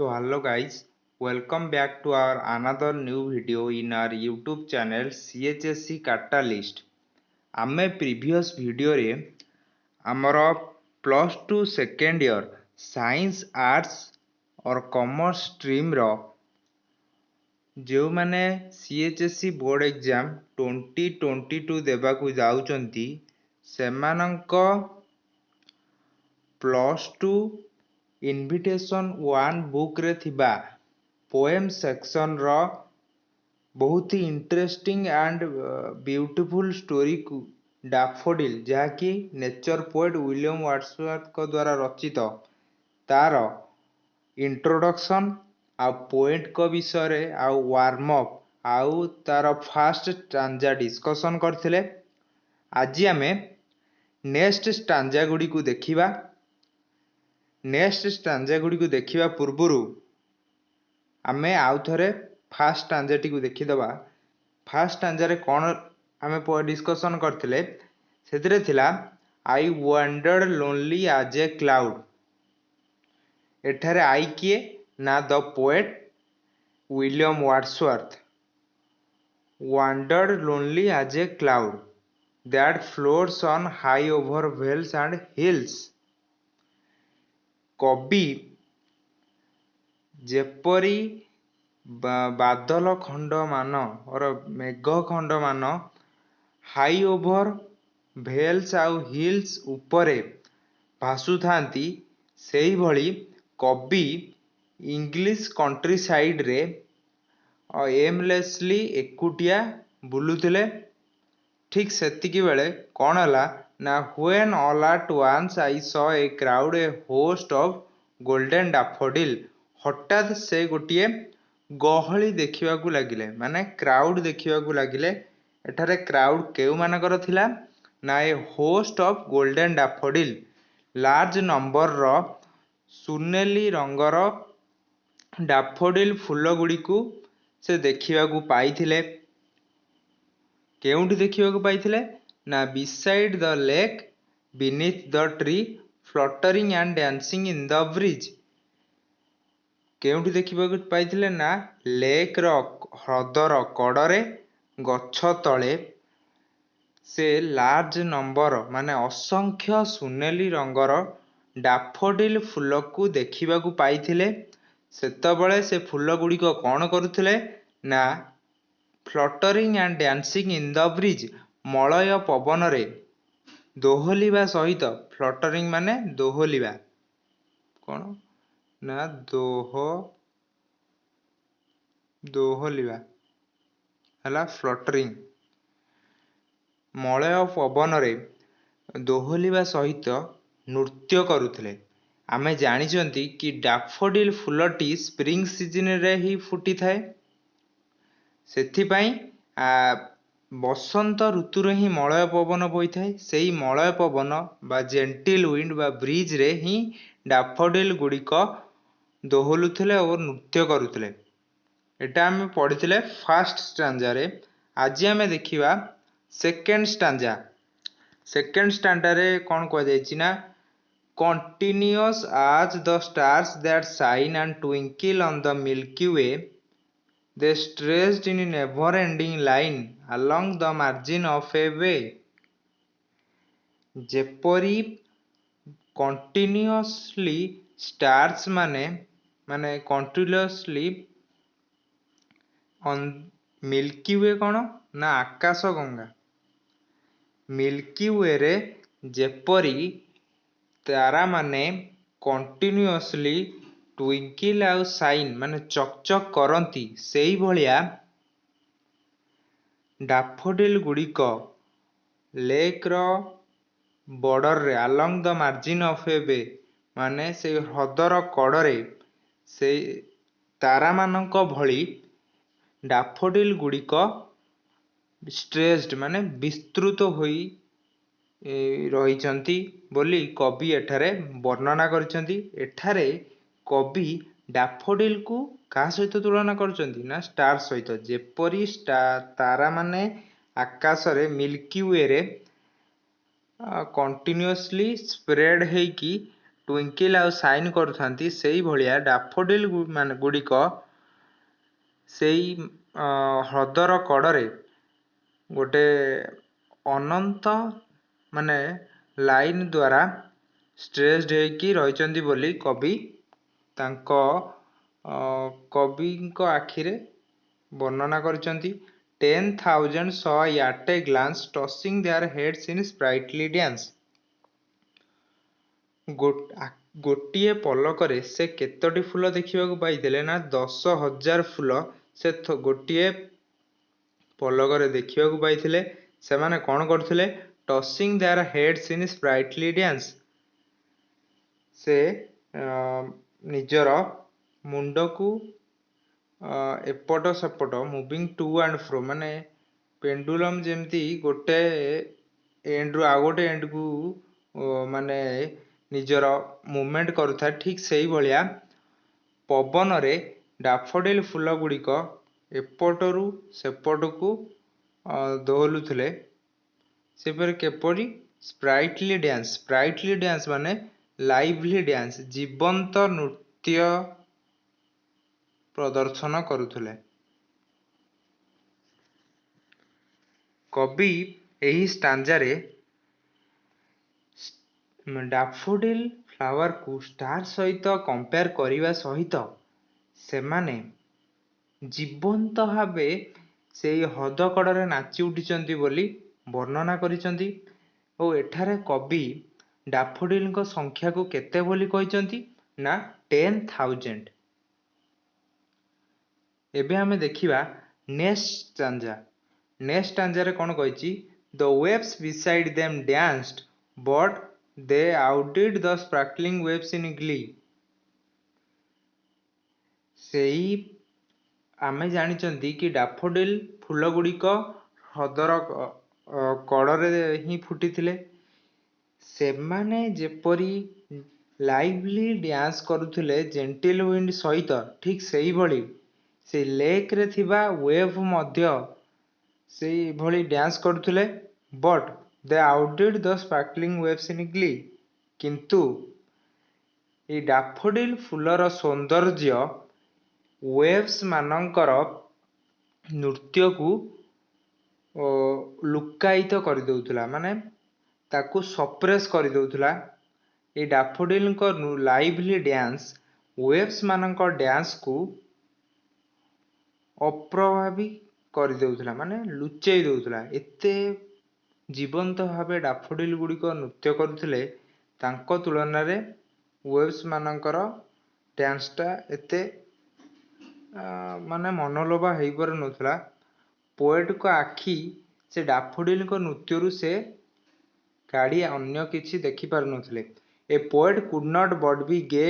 So hello guys, welcome back to our another new video in our YouTube channel CHSC Catalyst. आमे previous video रे आमर plus two second year science arts और commerce stream रो जो माने CHSC board exam 2022 देबाकू जाउचंती सेमानंक plus two invitation one book रे थिबा पोएम सेक्शन रो बहुत ही इंटरेस्टिंग एंड ब्यूटीफुल स्टोरी को डैफोडिल जहाँकि नेचर पोएट विलियम वर्ड्सवर्थ को द्वारा रचित तार इंट्रोडक्शन आ पोएट को विषय रे आ वार्म अप आउ तार फास्ट स्टांजा डिस्कशन करथिले। आज आमे नेक्स्ट स्टांजा गुडी को देखिबा। नेक्स्ट स्टांजा गुडी को देखिबा पूर्वरु आमे आउ थरे फास्ट स्टांजा टी को देखिदबा। फास्ट स्टांजा रे कोन आमे डिस्कशन करथिले सेतिरे थिला I wandered lonely as a cloud. एठारे आई किए ना the poet William Wordsworth. Wandered lonely as a cloud that floats on high over vales and hills. कवि जेपरी बादल खंड मान और मेघ खंड मान हाई ओवर भेल्स आउ हिल्स उपरे भासु थांती सेही भली कवि इंग्लिश कंट्री साइड रे एमलेसली एकुटिया बुलुथिले। ठीक सेतिकी बेले कौन हला ना when all at once I saw a crowd A host of golden daffodil. हठात से गोटे गहली देखा लगिले माने क्राउड देखा लगिले। एठारे क्राउड केउ मानकर थिला ना a host of golden daffodil large number रो सुनेली रंगर डैफोडिल फूल गुडी को से देखा पाइथिले। केउंठी देखा पाइथिले ना beside the lake beneath the tree fluttering and dancing in the breeze. केउंठी देखा पाइथिले ना लेक रो ह्रदर कड़रे गछ तले से लार्ज नंबर माने असंख्य सुनेली रंगर डैफोडिल फूल को देखा पाइथिले। सेतबेले से फूल गुड़िक कौन करुथिले ना fluttering and dancing in the breeze मलय पवन रे दोहलिबा सहित। फ्लटरिंग माने दोहलिबा कौन ना दोहलिबा हला फ्लटरिंग मलय पवन रे दोहलिबा सहित नृत्य करुथिले। आमे जानिचंती कि डैफोडिल फूलटी स्प्रिंग सीजन रे ही फुटी थाए। सेथिपाई बसंत ऋतु रे ही मलय पवन बोई थाए। सेही मलय पवन बा जेंटिल विंड बा ब्रिज रे ही डैफोडिल गुड़िक दोहलुथिले और नृत्य करुथिले। एटा आमे पढ़िथिले फर्स्ट स्टांजा रे। आज आमे देखिबा सेकंड स्टांजा। सेकंड स्टांजा रे कोन को जायछि ना continuous as the stars that shine and twinkle on the Milky Way, they stretched in a never-ending line along the margin of a way. जेपरी continuously stars माने continuously on milky वे कौन ना आकाश Ganga. Milky वे रे जेपरी तारा माने continuously ट्विंकिल आउ sign माने चकचक करती सेही भलिया डैफोडिल गुड़िक लेक रो बॉर्डर रे अलोंग द मार्जिन ऑफ ए वे माने से ह्रदर कड़रे से तारा मानक भली डैफोडिल गुड़िक स्ट्रेच्ड माने विस्तृत होई रहिचंती बोली कवि एठारे वर्णना करचंती। एठारे कवि डैफोडिल को का सहित तुलना करचंती ना स्टार सहित। जेपरी तारा माने आकाश रे मिल्की वे रे कंटिन्यूअसली स्प्रेड हेकी ट्विंकिल आउ साइन करुथांती सेई भलिया डैफोडिल मान गुड़िक सेई ह्रदर कड़रे गोटे अनंत माने लाइन द्वारा स्ट्रेस्ड होइकी रहिचंती बोली कवि तांको कविଙ୍କ आखिरे वर्णना करिचंती 10,000 saw at a glance tossing their heads in sprightly dance गोटिए पलकरे से केतोटी फूल देखिबाकू पाइथिले ना 10,000 फूल से गोटिए पलकरे देखिबाकू पाइथिले सेमाने कोन करथिले tossing their heads in sprightly dance से निजर मुंडकू एपट सेपट मुविंग टू एंड फ्रो माने पेंडुलम जेमती गोटे एंड रु आ गोटे एंड को माने निजर मूवमेंट करुथा ठीक सेही भलिया पवन रे डैफोडिल फूल गुड़िक एपटरू सेपटकू दोहलुथिले सेपर केपरि स्प्राइटली डांस माने लाइवली डांस जीवंत नृत्य प्रदर्शन करुथिले कवि एही स्टांजारे डैफोडिल फ्लावर को स्टार सहित कंपेयर करिवा सहित सेमाने जीवंत भावे सेई हदकड़े नाची उठिचंती बोली वर्णना करिचंती और एठारे कवि डैफोडिल संख्या को केते बोली कहिचंती ना 10,000 एबे आमे देखिबा नेक्स्ट स्टांजा रे कोन कहिची the waves beside them danced but they outdid the sparkling waves in glee सेई आमे जानिचंती कि डैफोडिल फूल गुड़िक ह्रदर कड़रे ही फुटिथिले सेमाने जेपरी लाइवली डांस करुथिले जेंटिल विंड सहित ठीक सेही भली से लेक रे थिबा वेव मध्य सेही भली डांस करुथिले but they outdid the sparkling waves in glee किंतु ए डैफोडिल फूलर सौंदर्य वेव्स मानकर नृत्य को लुकायित कर देउथला माने ताकू सप्रेस कर देउथला ए डैफोडिल को लाइवली डांस वेव्स मानकर डांस को अप्रभावी कर देउथला माने लुचेई देउथला एते जीवंत भावे डैफोडिल गुड़िक नृत्य करुथिले तांको तुलना रे वेव्स मानकर डांसटा एते माने मनोलोभा हेई पर नथला पोएट को आखी से डैफोडिल को नृत्यरु से काढ़ी अन्य किछि देखि पार नथले a poet could not but be gay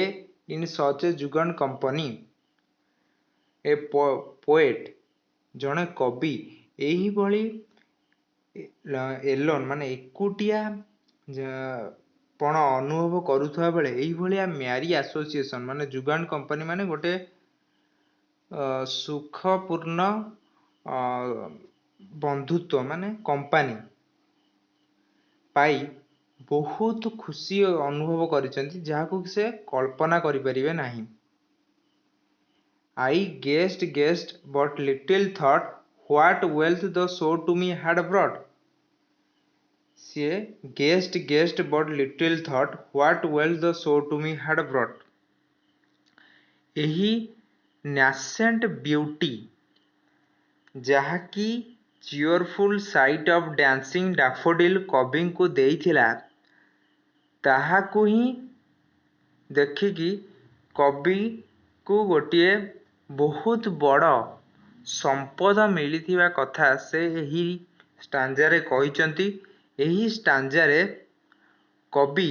in such a jocund company a poet जणे कवि एही भली एलोन माने एकुटिया पण अनुभव करुथवा बेले एही भलिया म्यारी एसोसिएशन माने जुगान कंपनी माने गोटे सुखपूर्ण बंधुत्व माने कंपनी पाई बहुत खुशी अनुभव करिसेंती जाहाकू से कल्पना करि परिबे नाही I guessed but little thought what wealth the show to me had brought ସିଏ guessed but little thought what wealth the show to me had brought एही nascent beauty जहाँकि cheerful sight of dancing daffodil कवि को देइथिला ताहाकू ही देखिकी कवि को गोटिए बहुत बड़ संपद मिलिथिबा कथा से एही स्टांजारे कहिचंती एही स्टांजारे कवि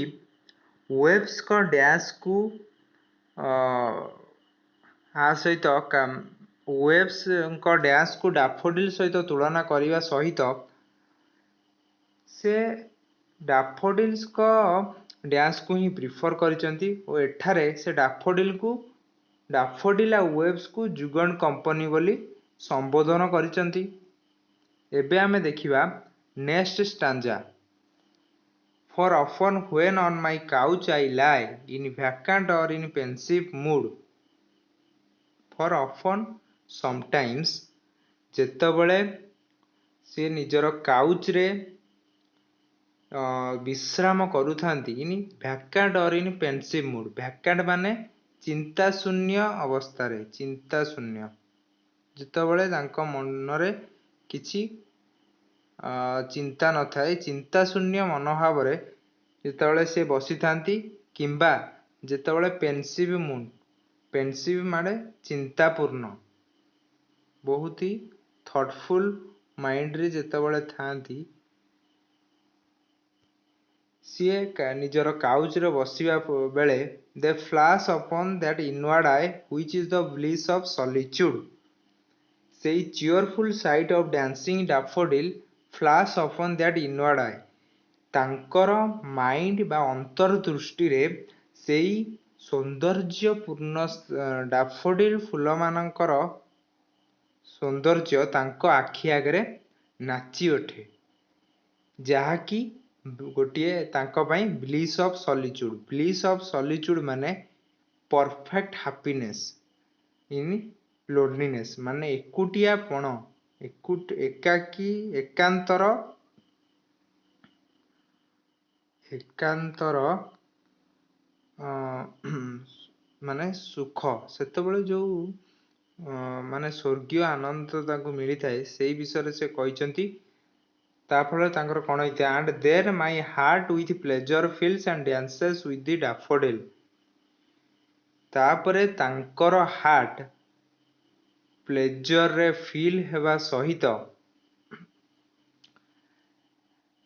वेव्स को डांस को आ सहित वेव्स को डांस को डैफोडिल सहित तुलना करिवा सहित से डैफोडिल्स को डांस को ही प्रिफर करिचंती और एठारे से डैफोडिल आ वेव्स को जुगन कंपनी बोली संबोधन करिचंती एबे आमे देखिबा next stanza For often when on my couch I lie, in vacant or in pensive mood. For often, sometimes, ଯେତେବେଳେ ସେ ନିଜର କାଉଚରେ ବିଶ୍ରାମ କରୁଥାନ୍ତି, in ଭ୍ୟାକାଣ୍ଟ or in pensive mood. ଭ୍ୟାକାଣ୍ଟ ମାନେ ଚିନ୍ତା ଶୂନ୍ୟ ଅବସ୍ଥାରେ, ଚିନ୍ତା ଶୂନ୍ୟ, ଯେତେବେଳେ ତାଙ୍କ ମନରେ କିଛି ଚିନ୍ତା ନଥାଏ, ଚିନ୍ତା ଶୂନ୍ୟ ମନୋଭାବରେ ଯେତେବେଳେ ସେ ବସିଥାନ୍ତି, କିମ୍ବା ଯେତେବେଳେ ପେନ୍ସିଭ୍ ମୁଡ୍, ପେନ୍ସିଭ୍ ମାନେ ଚିନ୍ତାପୂର୍ଣ୍ଣ, ବହୁତ ହି ଥଟଫୁଲ୍ ମାଇଣ୍ଡରେ ଯେତେବେଳେ ଥାଆନ୍ତି, ସିଏ ନିଜର କାଉଚରେ ବସିବା ବେଳେ they flash upon that inward eye which is the bliss of solitude. ସେଇ cheerful sight of dancing daffodil flash upon that inward eye. ତାଙ୍କର ମାଇଣ୍ଡ ବା ଅନ୍ତର୍ଦୃଷ୍ଟିରେ ସେଇ ସୌନ୍ଦର୍ଯ୍ୟପୂର୍ଣ୍ଣ ଡାଫୋଡିଲ୍ ଫୁଲମାନଙ୍କର ସୌନ୍ଦର୍ଯ୍ୟ ତାଙ୍କ ଆଖି ଆଗରେ ନାଚି ଉଠେ, ଯାହାକି ଗୋଟିଏ ତାଙ୍କ ପାଇଁ ବ୍ଲିସ୍ ଅଫ୍ ସଲିଚ୍ୟୁଡ୍। ବ୍ଲିସ୍ ଅଫ୍ ସଲିଚ୍ୟୁଡ୍ ମାନେ ପରଫେକ୍ଟ ହାପିନେସ୍ ଇନ୍ ଲୋନ୍ଲିନେସ୍, ମାନେ ଏକୁଟିଆପଣ, ଏକାକୀ, ଏକାନ୍ତର ମାନେ ସୁଖ, ସେତେବେଳେ ଯୋଉ ମାନେ ସ୍ୱର୍ଗୀୟ ଆନନ୍ଦ ତାଙ୍କୁ ମିଳିଥାଏ, ସେଇ ବିଷୟରେ ସେ କହିଛନ୍ତି। ତାଫଳରେ ତାଙ୍କର କ'ଣ ହେଇଥାଏ, and then my heart with pleasure fills and dances with the daffodil. ତାପରେ ତାଙ୍କର ହାର୍ଟ ପ୍ଲେଜରରେ ଫିଲ୍ ହେବା ସହିତ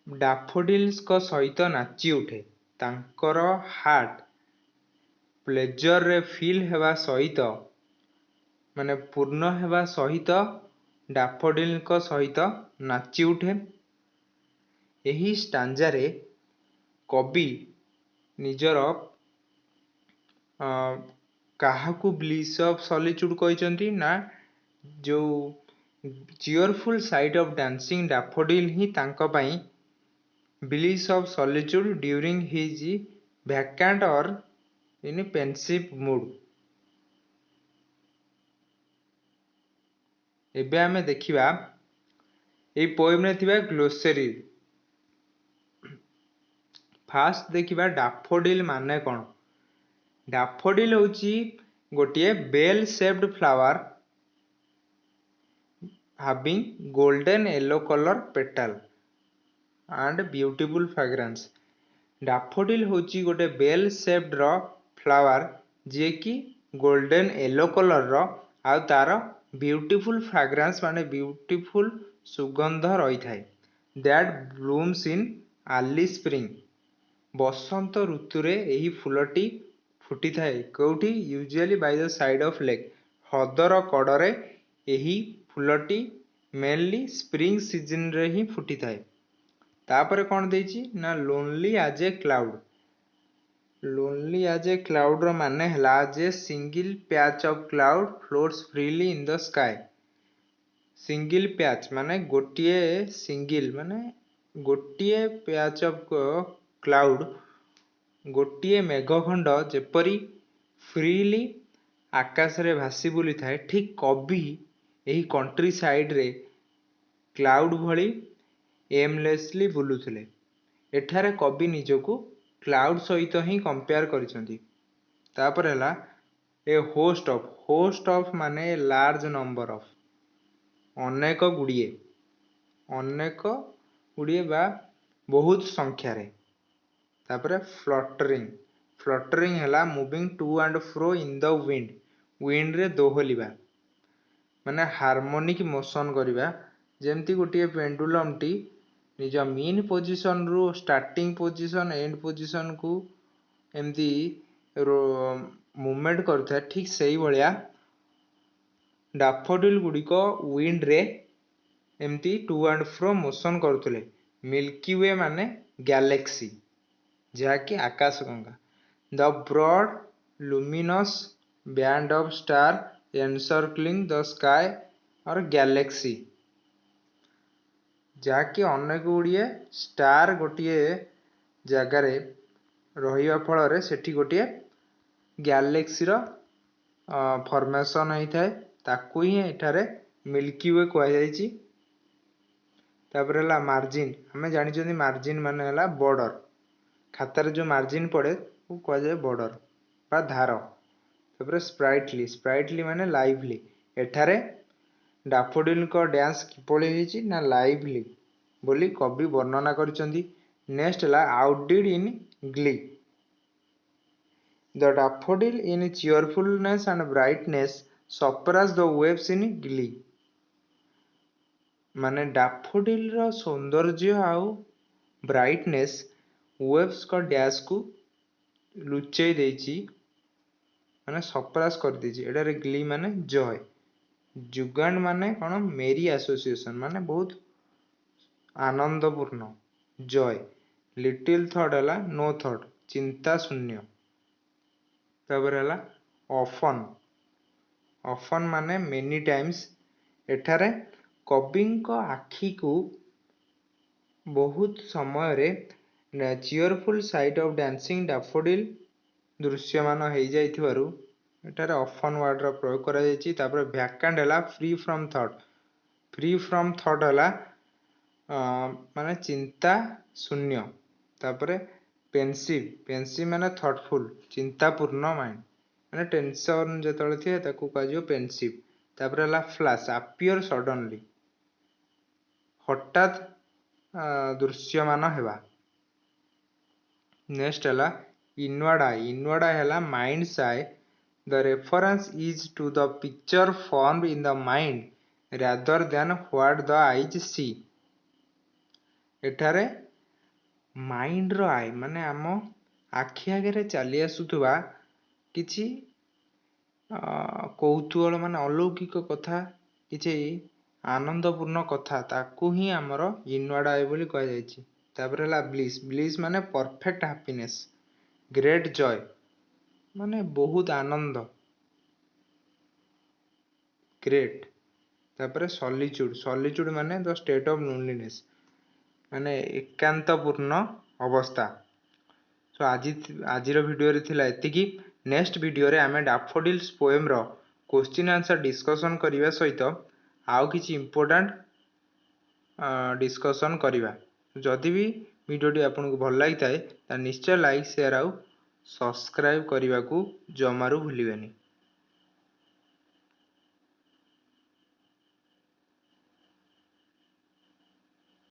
ଡାଫୋଡିଲ୍ସଙ୍କ ସହିତ ନାଚି ଉଠେ। ତାଙ୍କର ହାର୍ଟ ପ୍ଲେଜରରେ ଫିଲ୍ ହେବା ସହିତ, ମାନେ ପୂର୍ଣ୍ଣ ହେବା ସହିତ ଡାଫୋଡିଲ୍ଙ୍କ ସହିତ ନାଚି ଉଠେ। ଏହି ଷ୍ଟାଞ୍ଜାରେ କବି ନିଜର କାହାକୁ ବ୍ଲିସ୍ ଅଫ୍ ସଲିଚ୍ୟୁଡ୍ କହିଛନ୍ତି ନା, ଯୋଉ cheerful sight of dancing daffodil ହିଁ ତାଙ୍କ ପାଇଁ bliss of solitude during his vacant or in pensive mood. ଏବେ ଆମେ ଦେଖିବା এই ପୋଏମ୍ରେ ଥିବା ଗ୍ଲୋସେରୀ। ଫାର୍ଷ୍ଟ ଦେଖିବା ଡାଫୋଡିଲ୍ ମାନେ କ'ଣ। ଡାଫୋଡିଲ୍ ହେଉଛି ଗୋଟିଏ bell shaped flower having golden yellow color petal and beautiful fragrance। Daffodil ହେଉଛି ଗୋଟେ ବେଲ୍ ସେପ୍ଡର ଫ୍ଲାୱାର, ଯିଏକି ଗୋଲ୍ଡେନ୍ ୟେଲୋ କଲରର, ଆଉ ତାର ବ୍ୟୁଟିଫୁଲ୍ ଫ୍ରାଗ୍ରାନ୍ସ ମାନେ ବ୍ୟୁଟିଫୁଲ୍ ସୁଗନ୍ଧ ରହିଥାଏ। That blooms in early spring. ବସନ୍ତ ଋତୁରେ ଏହି ଫୁଲଟି ଫୁଟିଥାଏ। କେଉଁଠି? Usually by the side of lake. ହ୍ରଦର କଡ଼ରେ ଏହି ଫୁଲଟି ମେନଲି ସ୍ପ୍ରିଂ ସିଜନରେ ହିଁ ଫୁଟିଥାଏ। ତାପରେ କ'ଣ ଦେଇଛି ନା, ଲୋନଲି ଆଜ୍ ଏ କ୍ଲାଉଡ୍। ଲୋନଲି ଆଜ୍ ଏ କ୍ଲାଉଡ୍ର ମାନେ ହେଲା ଯେ single patch of cloud floats freely in the sky. Single patch ମାନେ ଗୋଟିଏ, ସିଙ୍ଗିଲ୍ ମାନେ ଗୋଟିଏ ପ୍ୟାଚ୍ ଅଫ୍ କ୍ଲାଉଡ୍, ଗୋଟିଏ ମେଘଖଣ୍ଡ ଯେପରି ଫ୍ରିଲି ଆକାଶରେ ଭାସି ବୁଲିଥାଏ, ଠିକ୍ କବି ଏହି କଣ୍ଟ୍ରି ସାଇଡ୍ରେ କ୍ଲାଉଡ୍ ଭଳି ଏମଲେସଲି ବୁଲୁଥିଲେ। ଏଠାରେ କବି ନିଜକୁ କ୍ଲାଉଡ୍ ସହିତ ହିଁ କମ୍ପେୟାର କରିଛନ୍ତି। ତାପରେ ହେଲା ଏ ହୋଷ୍ଟ ଅଫ୍। ହୋଷ୍ଟ ଅଫ୍ ମାନେ ଲାର୍ଜ ନମ୍ବର ଅଫ୍, ଅନେକ ଗୁଡ଼ିଏ, ଅନେକ ଗୁଡ଼ିଏ ବା ବହୁତ ସଂଖ୍ୟାରେ। ତାପରେ ଫ୍ଲଟରିଂ। ଫ୍ଲଟରିଂ ହେଲା moving to and fro in the wind. ୱିଣ୍ଡରେ ଦୋହଲିବା ମାନେ ହାରମୋନିକ୍ ମୋସନ କରିବା, ଯେମିତି ଗୋଟିଏ ପେଣ୍ଡୁଲମଟି ନିଜ ମିନ୍ ପୋଜିସନରୁ ଷ୍ଟାର୍ଟିଂ ପୋଜିସନ ଏଣ୍ଡ ପୋଜିସନକୁ ଏମିତି ମୁଭମେଣ୍ଟ କରୁଥାଏ, ଠିକ୍ ସେଇଭଳିଆ ଡାଫୋଡିଲ୍ ଗୁଡ଼ିକ ୱିଣ୍ଡରେ ଏମିତି ଟୁ ଆଣ୍ଡ ଫ୍ରୋ ମୋସନ କରୁଥିଲେ। ମିଲ୍କି ୱେ ମାନେ ଗ୍ୟାଲେକ୍ସି, ଯାହାକି ଆକାଶଗଙ୍ଗା। The broad luminous band of star encircling the sky or galaxy, ଯାହାକି ଅନେକ ଗୁଡ଼ିଏ ଷ୍ଟାର ଗୋଟିଏ जगार रहिबा फल सेठी गोटे गैलेक्सी फॉर्मेशन होता है ताकू ही एठारे मिल्की वे कहुई। तापर है मार्जिन आम जानी मार्जिन मान है बॉर्डर खातार जो मार्जिन पड़े वो कहुए बॉर्डर बा धार। तापर स्प्राइटली स्प्राइटली माने लाइवली एठारे डैफोडिल को डांस किपली ना लाइवली बोली कवि वर्णना करिसेंती। नेक्स्ट है outdid in glee the daffodil in cheerfulness and brightness surprise the waves in glee माने डैफोडिल रो सौंदर्य आउ ब्राइटनेस वेव्स को डैश को लुचई देछि माने सरप्राइज कर देछि। एटारे ग्ली माने जॉय जुगान माने कौन मेरी एसोसिएशन माने बहुत आनंदपूर्ण जॉय लिटिल थॉट है नो थॉट चिंता शून्य। तापर है ऑफन ऑफन माने मेनी टाइम्स एठारे कवि आखि को बहुत समय रे cheerful site of dancing daffodil दृश्यमान हो जाइथिबारु एटारे ऑफन वर्ड रो प्रयोग करा जायछि। तापर वैकेंट है फ्री फ्रॉम थॉट है माने चिंता शून्य। तापर पेंसिव माने थॉटफुल चिंतापूर्ण माइंड माने टेंशन जेतले थे ताकू कह पेंसिव। तापर है फ्लैश अपियर सडनली हठात दृश्यमान हेबा। नेक्स्ट है इनवर्ड आई है mind's eye the reference is to the picture formed in the mind rather than what the eyes see एठारे माइंड रो आई माने आम आखि आगे चली आसुवा किछि कौतूहल माने अलौकिक कथा किछि आनंदपूर्ण कथा ताकू ही आमर इनवर्ड आई बोली कह जायछि। तापर है ब्लिस माने परफेक्ट हैप्पीनेस ग्रेट जॉय माने बहुत आनंद ग्रेट। तापर सॉलिट्यूड माने द स्टेट ऑफ लोनलीनेस माने एकांतपूर्ण अवस्था। सो आज वीडियो रे थिला एतिकी। नेक्स्ट वीडियो रे आमे डैफोडिल्स पोएम रो क्वेश्चन आंसर डिस्कशन करिवा सहित आउ किछि इंपोर्टेंट डिस्कशन करिवा। जदि भी वीडियोटी आपको भल लगी थाए निश्चय लाइक शेयर आउ सब्सक्राइब करने को जमारू भूलिबेनी।